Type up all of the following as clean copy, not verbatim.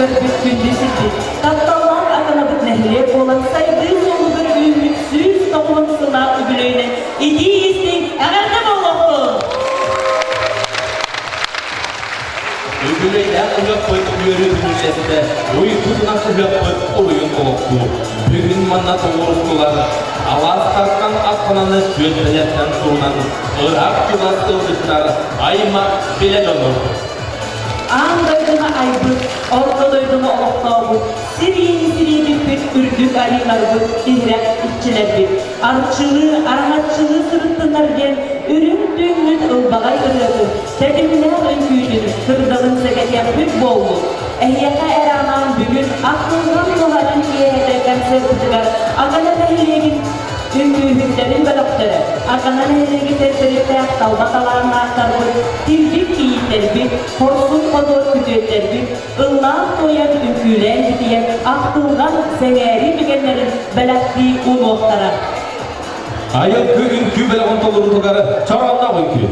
görüp gündüzüdür. Kaptanlar akanadık nehreye olan saydığı solu bir ümitsiz toplumsuna übüleyine. İdi istin, ağırdım Allah'ım. Übüleyden uyap koyup yürüdüğünüzde, uykudan uyap koyup oyun oldu. Bugün manna doğrultular, Allah'a tarttan atmananı götüretten sorunan, Irak yuvası ıldıklar, aymak bile olur. Ağın doyduma aybı, orta doyduma oluktağı, siriyini bir ürdük arılar bu, ihrek iççiler bir. Arahatçılığı sırıttınlar gen, ürün düğünün ılbağay ırıdı. Tedimler önküydünüz, kırdalın sekeken bir boğulu. Eһиэхэ eranan bugün aklından doların eһiэхэ koncertigar, agana nehlegin ünkühüklerin bölükleri, agana nehlegi tesirikte talbatalarına aktarı, tilbik giyitleri, korsun kodor kütüyetleri, ıllan toyan ünküler gidiyen, aktılgan severi bigenlerin belaktiği umuhtara. Ayıl ünkü belakon tolurulugarı, çarağında ünkü.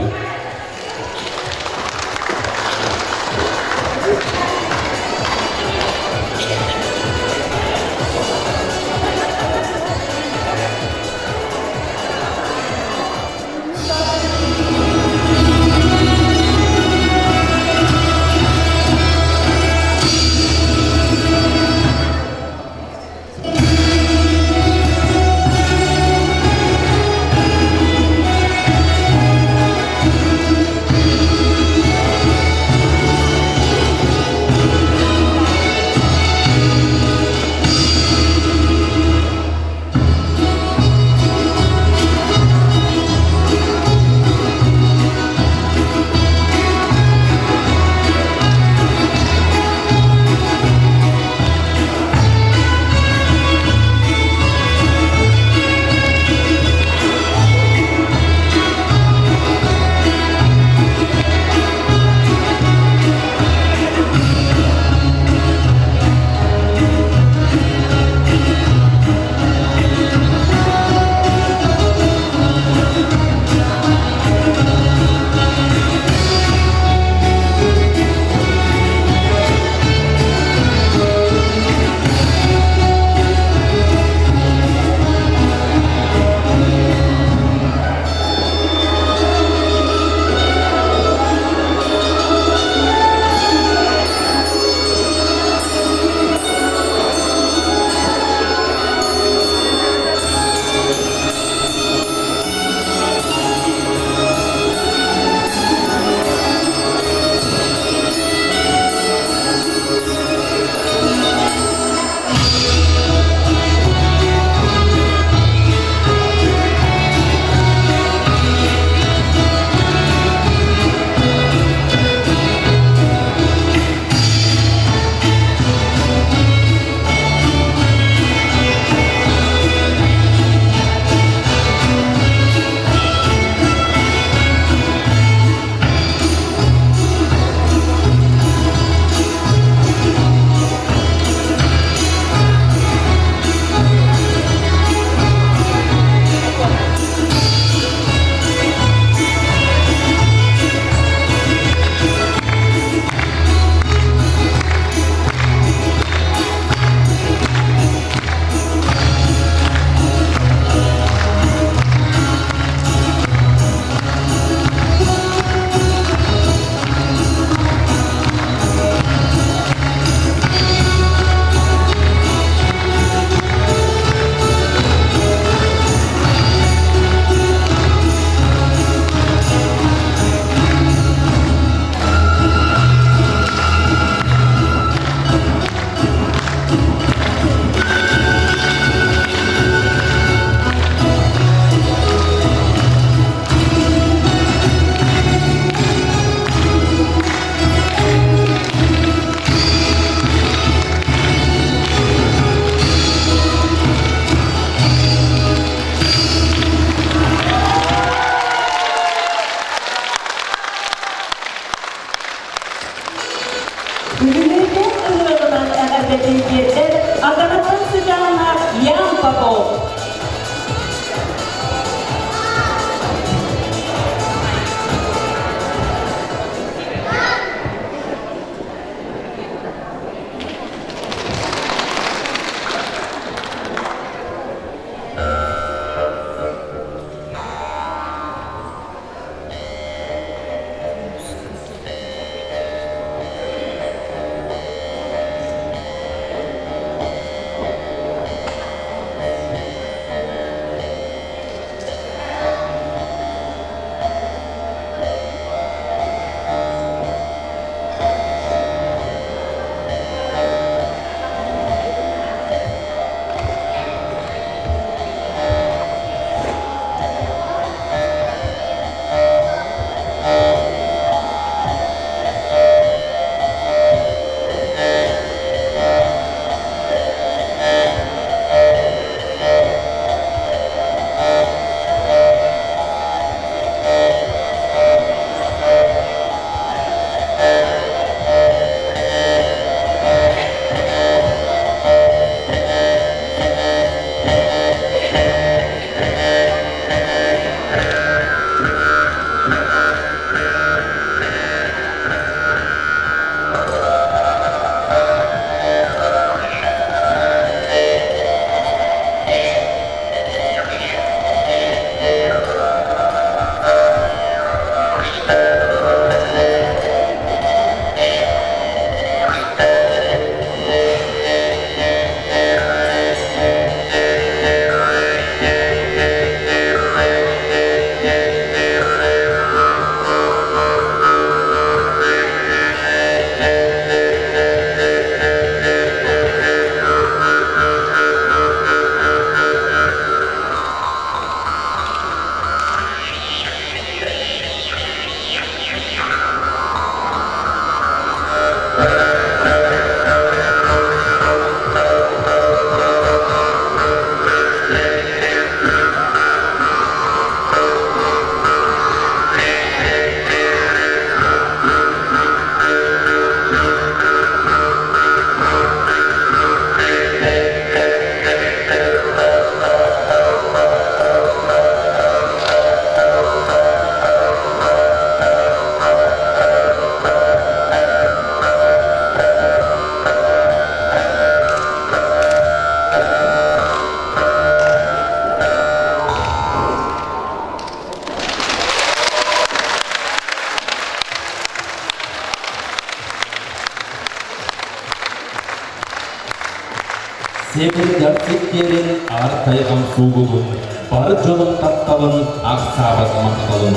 Sebir gerçeklerin arkaygan suğulun, barı jolun tattалын, ак сабат макталын.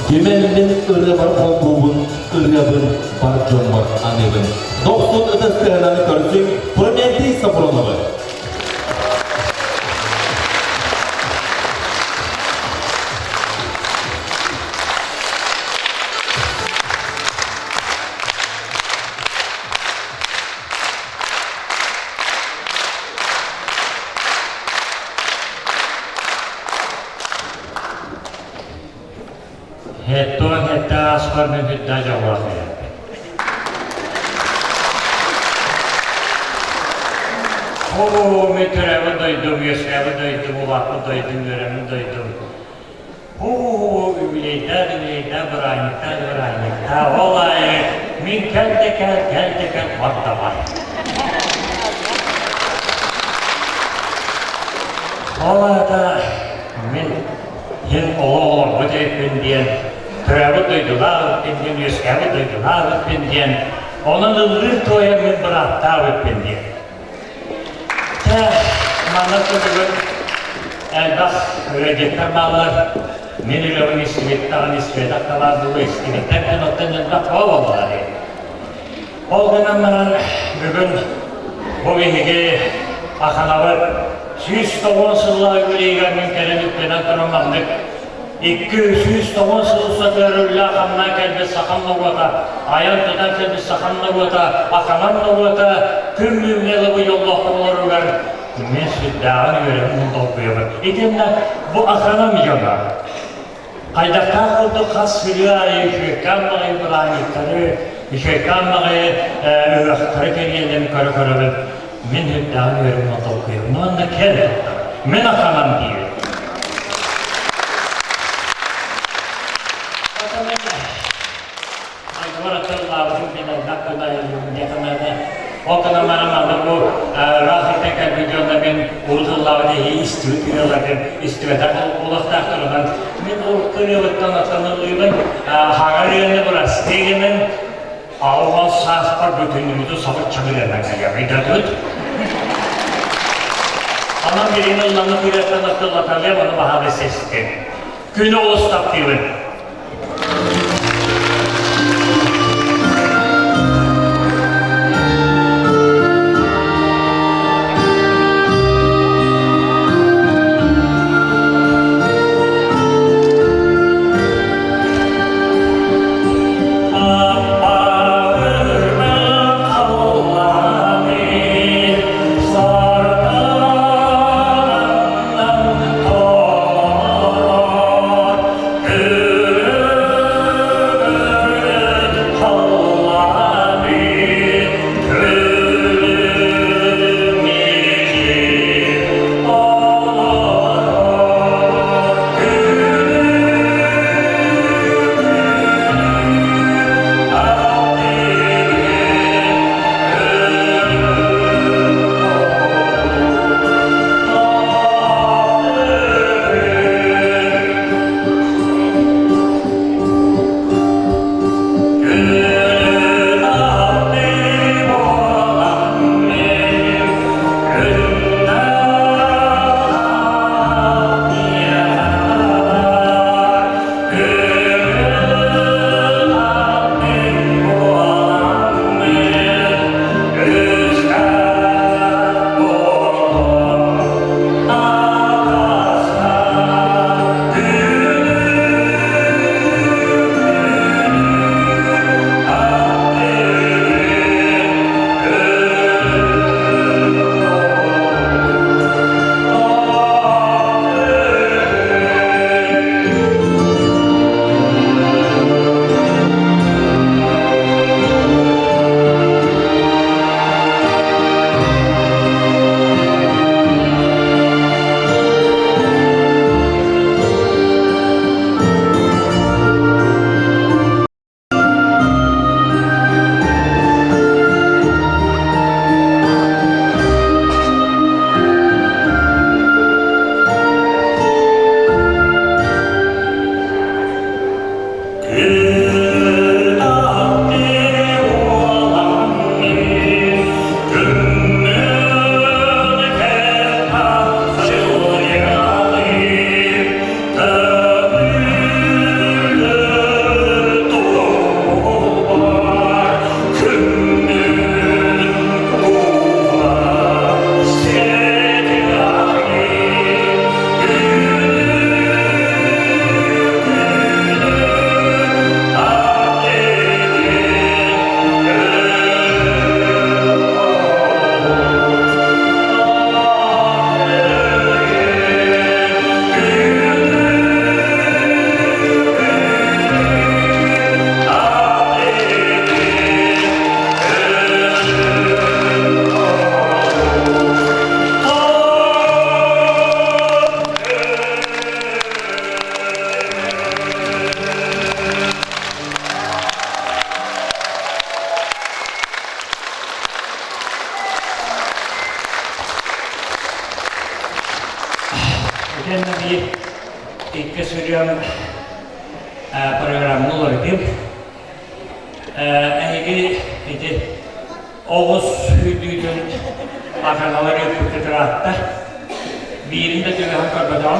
Кемелден ыры бар болбуын, ырыбын, бар жон бар аныбын. 90 ыдыстыгынан көрсүң, Прометей Сафроновы. Hetta asfar men hüdda jawahı. Metreve doydum, yaşreve doydum, ulaklı doydum, yöremi doydum. Übileyda, bıraynikta, olay, min keltekel, varda var. Olada, min, hin oğul, bu deyip diyen, türevi duydular, diyen, yüzgevi duydular, diyen, onun ılgır toya min bıraktı, diyen. Manatı bugün elbaq öğretmen bağlar, menülerin istivetlerin istivetler dolu istivetler, ben otan elbaq oğullar. Olgunanların bugün bu vihige akanavar 190 sılla yüreğe mümkene nükteden durmaklık. 290 sılsa görürlü akamdan kelbi sakamlı vata, ayın tutan kelbi sakamlı vata, akanamlı vata, tüm mümneli bu yolla kurulurlar. Men süddağını görüyorum, bunu dokuyamam. İtemle bu akanam yola. Kaydakta kurdu kas filiayı, şöykan bağı İbrahim'leri, şöykan bağı üvekleri keriyelerini körü. Men süddağını görüyorum, bunu dokuyamam. Onun da kel tuttum. Men akanam diyor. O kadar manada bu rahmetten videoda ben Uruy-ayhal istivedak ulaktaktırılan ben o kırıvıttan atanılıyım Hagariyene burası tegemen Ağvan sağlıklar bütünlüğümüzü sabır çabırlarına kayar Anam birinin Allah'ını kıyretten akıllatalıyım onu bahabe sesli Günü olustap diyorum Ooh. İlk söylüyorum programın olarak Egi Oğuz Hüdü'nün akanaları yapıp hatta birinde dövühan karbadan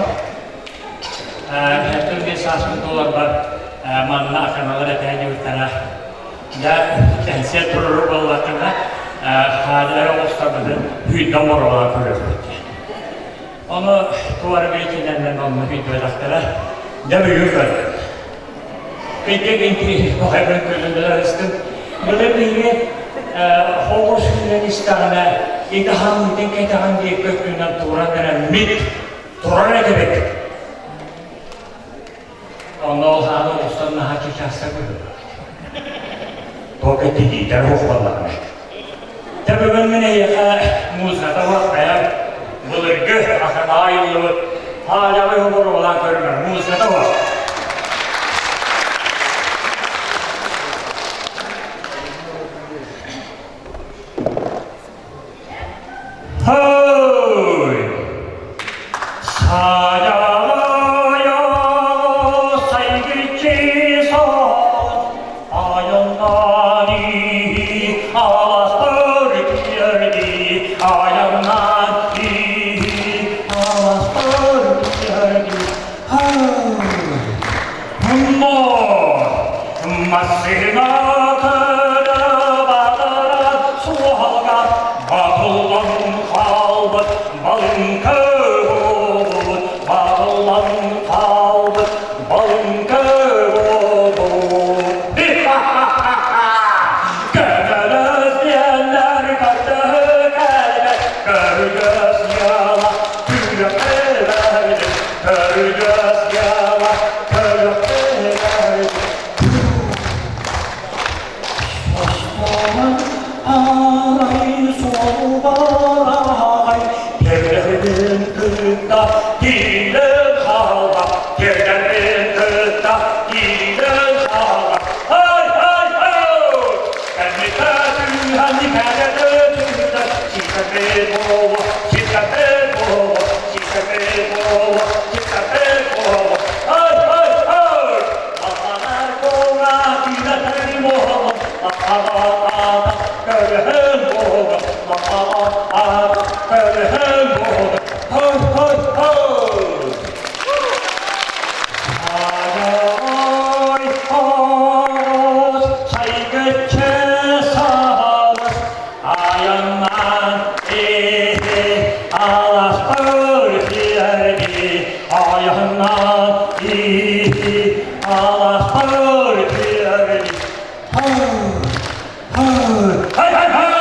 her türlü $1,000 var manna akanaları etayını yurtana da kentsel durur balakına hadileri Oğuz'ta Hüdü'den var olarak görüyoruz. Onu tuvarı birikilerinden olma videodaktara da büyük var. Peki inti o hemen gözündeler istim. Böyle bir Oğuz Hüdü'nün İdahan diye kökünden turan denen mit turan edebek. Onda o hanı Oğuz'tan hakikatsa görüyor. Toketi gider hoşballarına. Tabi ben mene muzgata vakaya bulurgu akana ayıllı hala ve humuru olan görünür. Muzgata var. Hoy! Sayaya saygıcı saz ayağından ağlar geldi ayağından ağlar geldi masina balın kavur, balın kavur, balın kavur. Görürüz diyenler kaçtı geldi, görürüz yala, kürek verdi, görürüz yala, kürek verdi. Şaşmalar ağay solbaray, Yerden kıta, giren hala, yerden kıta, giren hala. Hay hay hay! Kendi kadın hani kere döndü, şişe bova, şişe bova, şişe bova, şişe bova. Hay hay hay! Babalar bova, giren bova, baba görün bova, baba görün bova. Hoy hoy hoy! Ay Oğuz saygıcı sağız ayağından ağlar geldi ayağından ağlar geldi. Hay hay hay!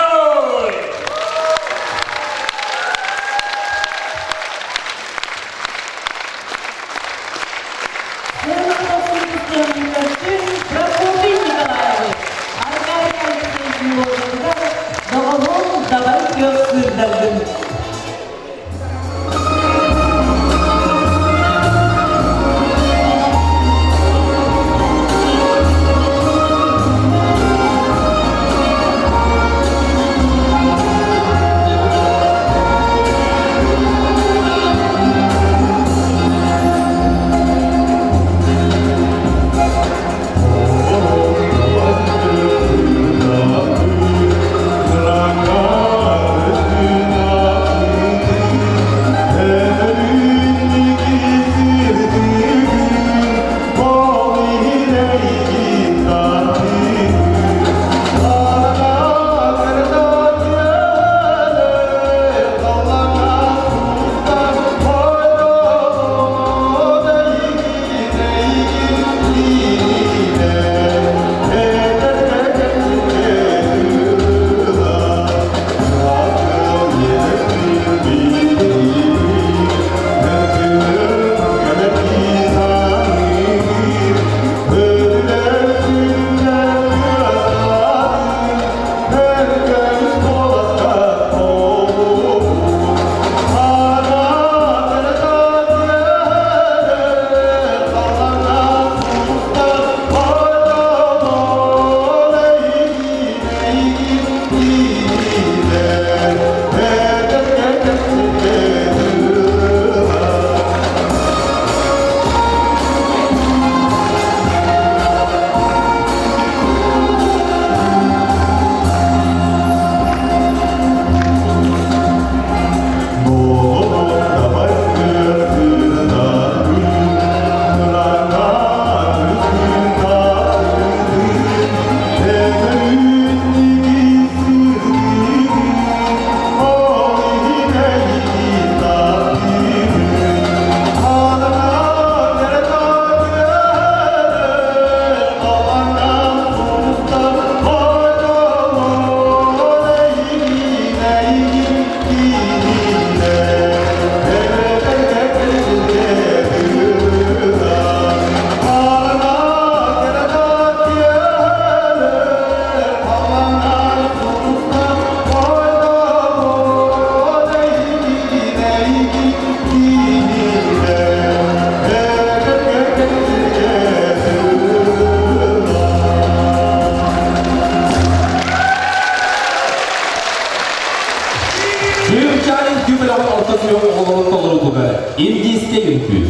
yok olarak olurduga. İndiyste yürütüyor.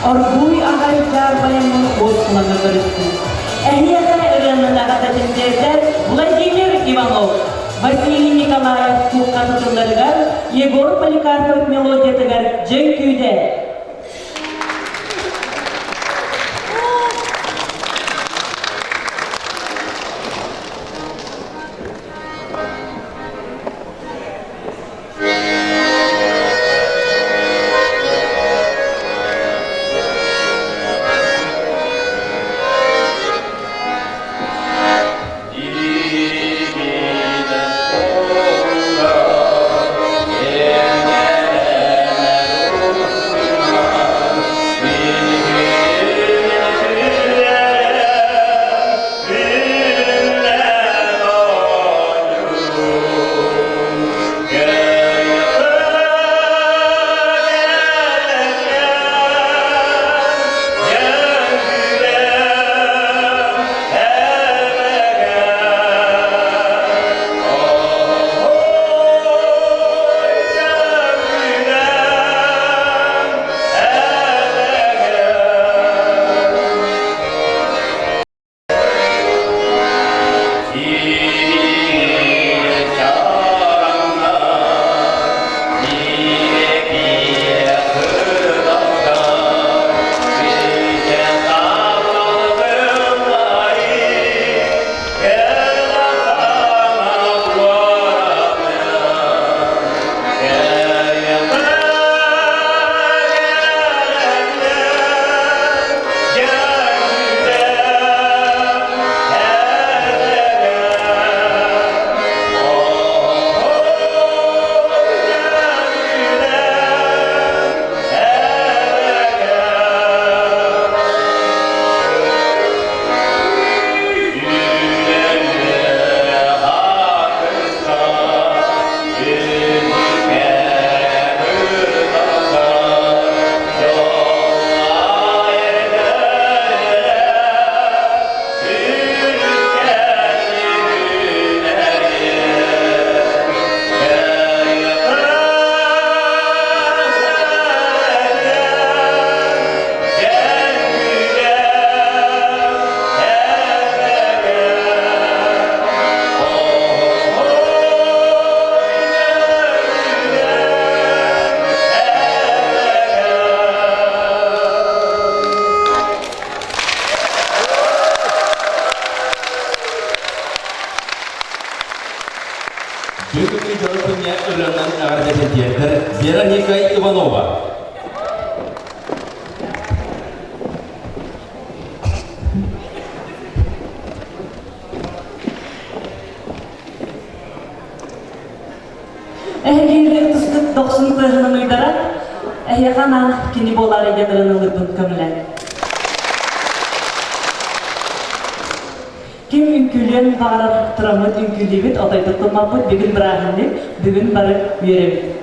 Уруй-айхал баянның осыланы көрісін. Эһиэхэ ырынына катачынчердер Владимир Иванов, Василий Николаев куккатытыларыгар, Егор Поликарпов мелодиятыгар жөн күйде. Бүгінгі жауапыне өлімнің ағардетендерді Вероника Иванова. Әйгерлер тұстық 90 қойғының ұйдара, әйеғана кені болар егедірін ұлырдың көмілі. Кем үнкілен бағарар тұрамыд үнкілебет отайды тұмапыд бүгін бір ағынды, бүгін бары үйеребет.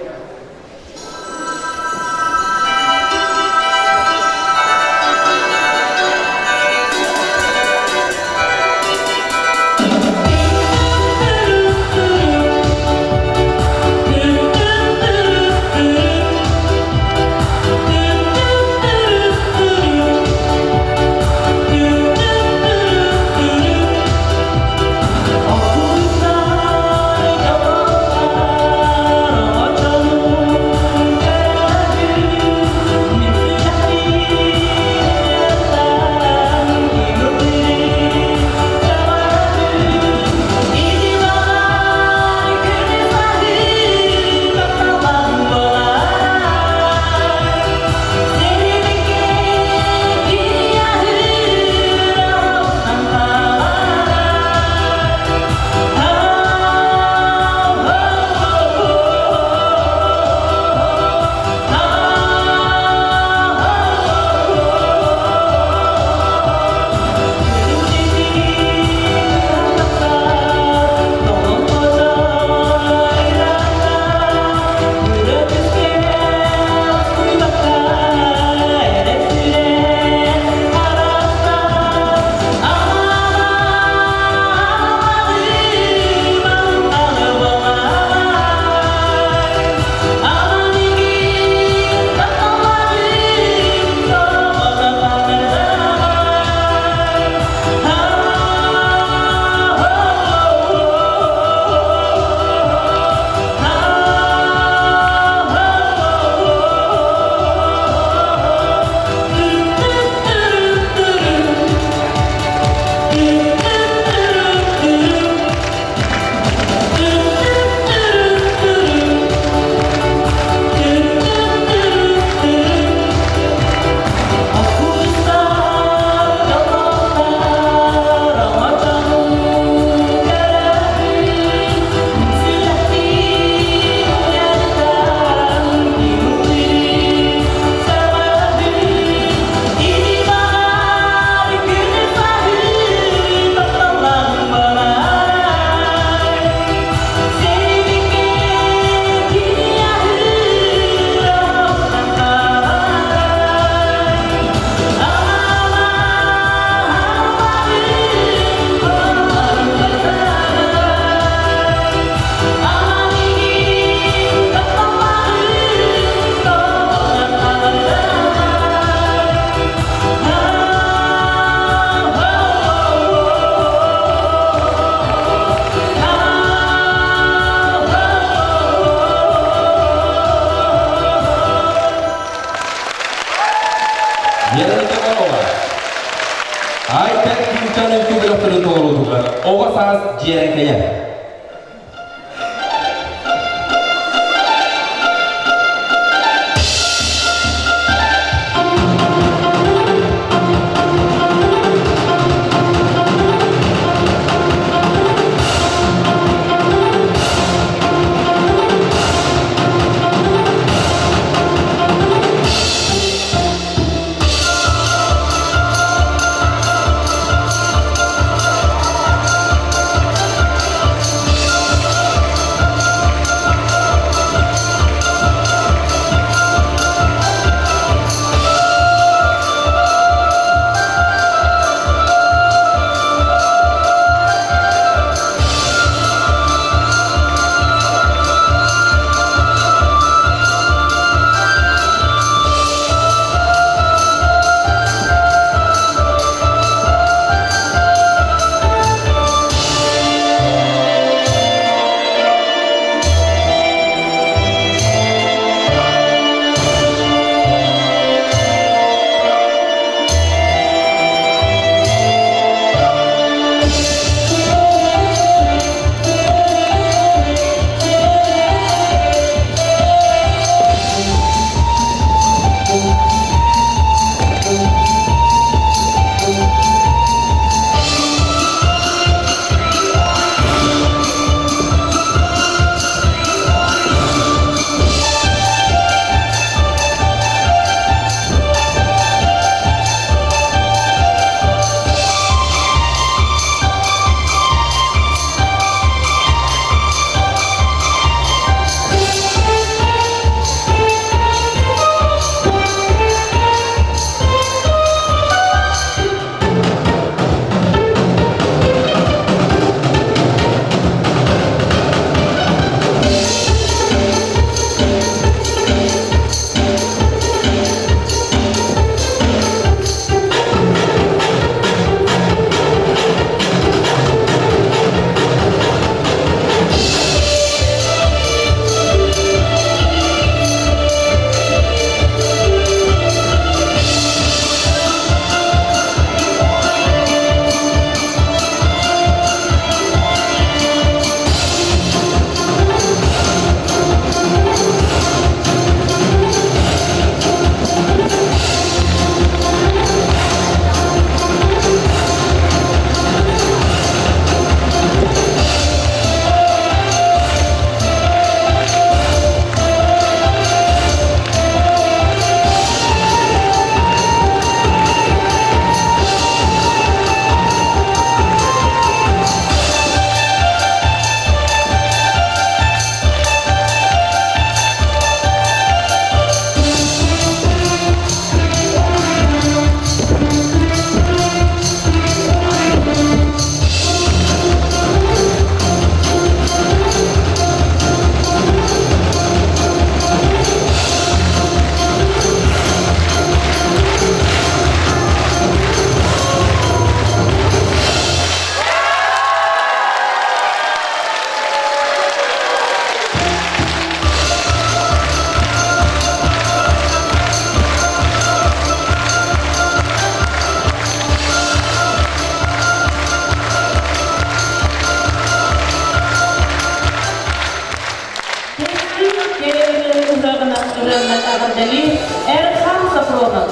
Ивановна Ивановна Агардали, Эрхан Сафронов.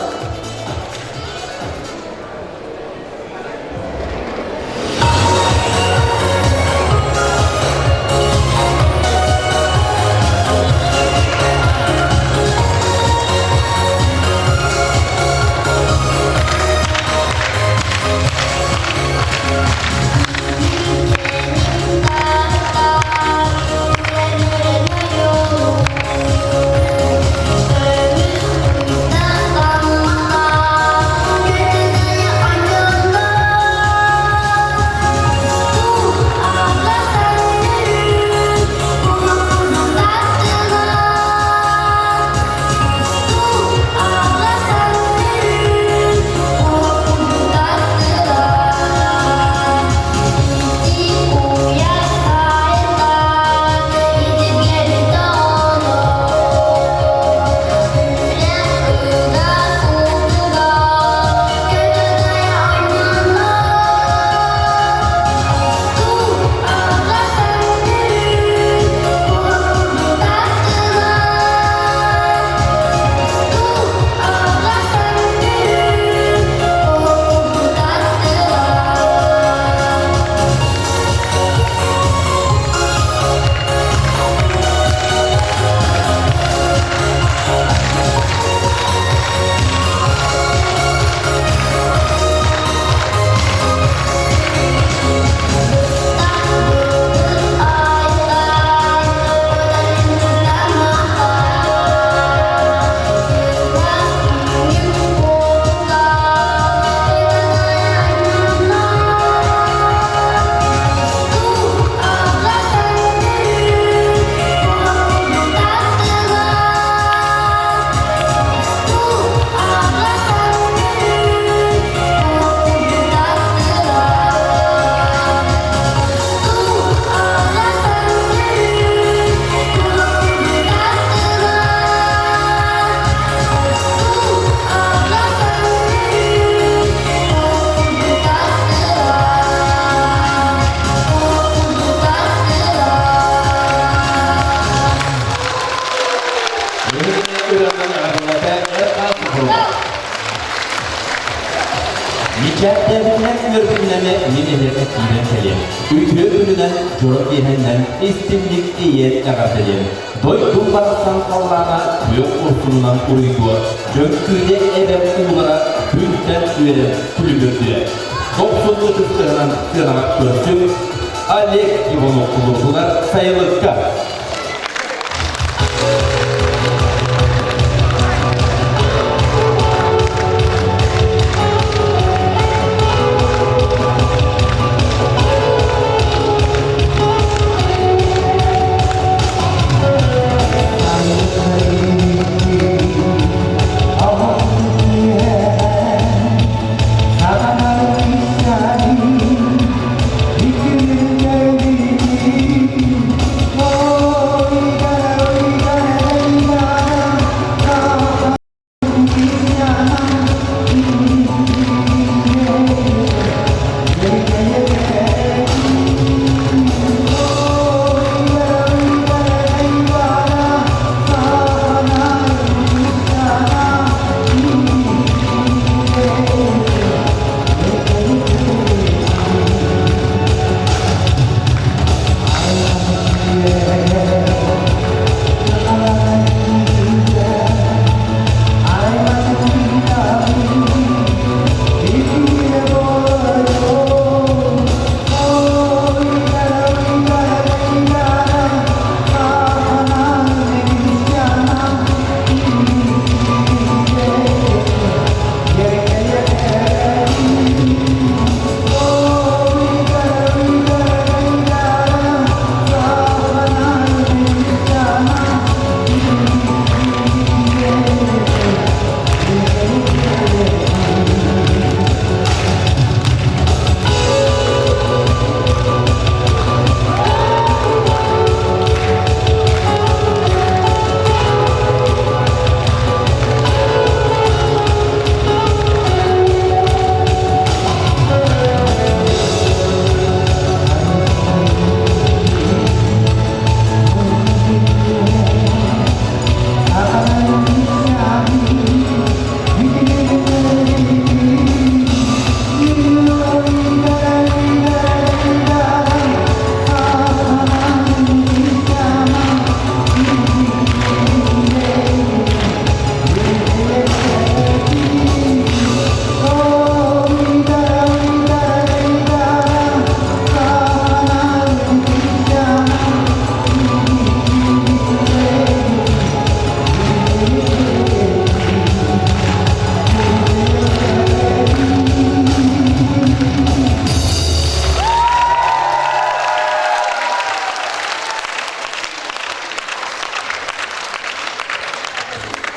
Nikahlarından örgünleme yenilerine giden kelem. Ülke önünden jorok yehenden istimlik iyet yagatayım. Doydum barsan kallana tüyök orsunundan uruydu. Dönküyle ebep uğulara hünkten üyere kulübürdüler. 90'lı kısırından sığınamak görsün. Alek İvon'u kulurdular sayılıkka. Oh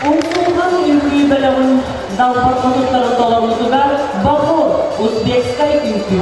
Оңсулған үкі білімін далбар құдықтары толауызыға Бахор, Узбекскай үкі.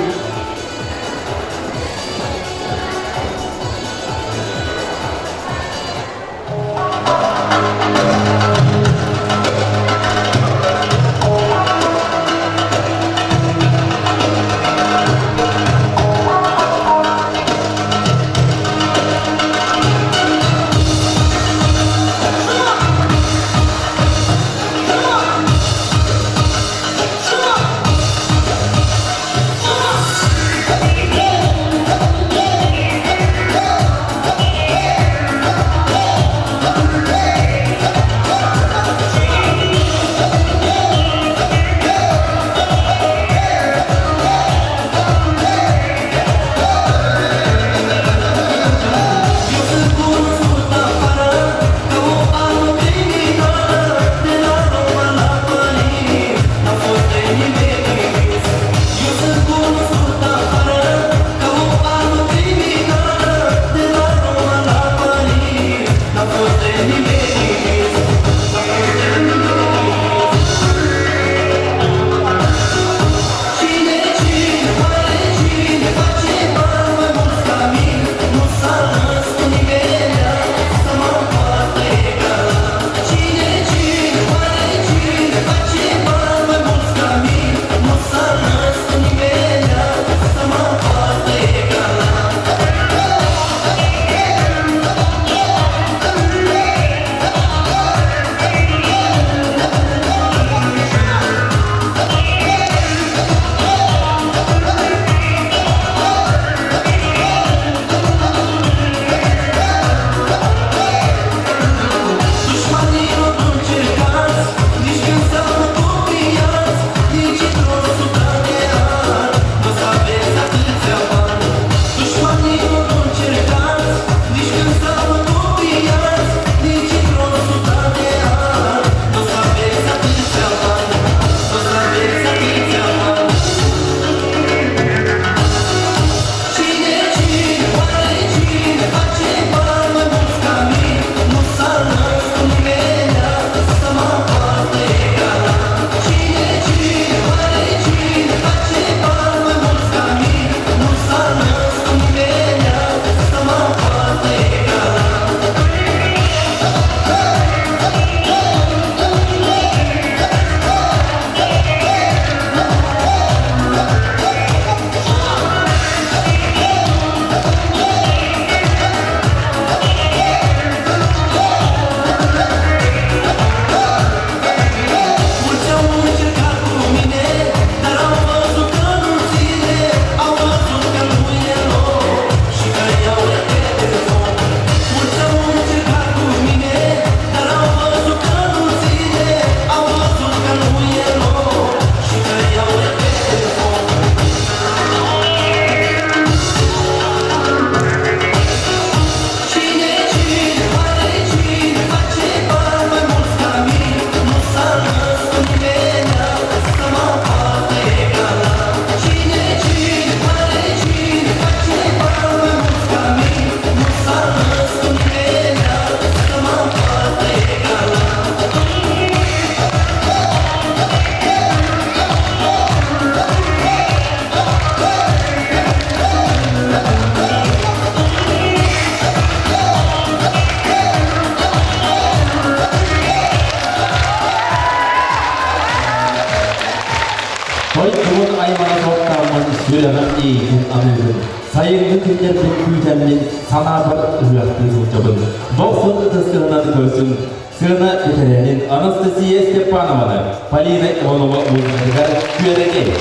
Söylemem eğitim anıyorum. Sayılı günlerin güzelliğin sana bir ürettiği uçabın. Doksun ıtısığından görsün. Sığına bitirenin Anastasiya Stepanova'da Polina Ivanova muzikada güverege.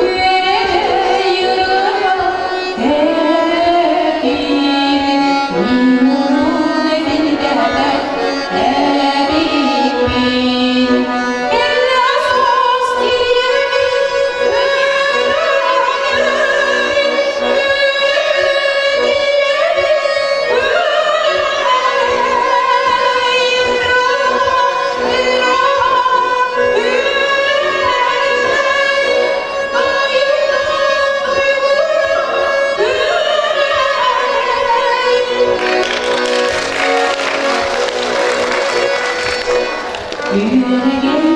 Yeah. Üyüne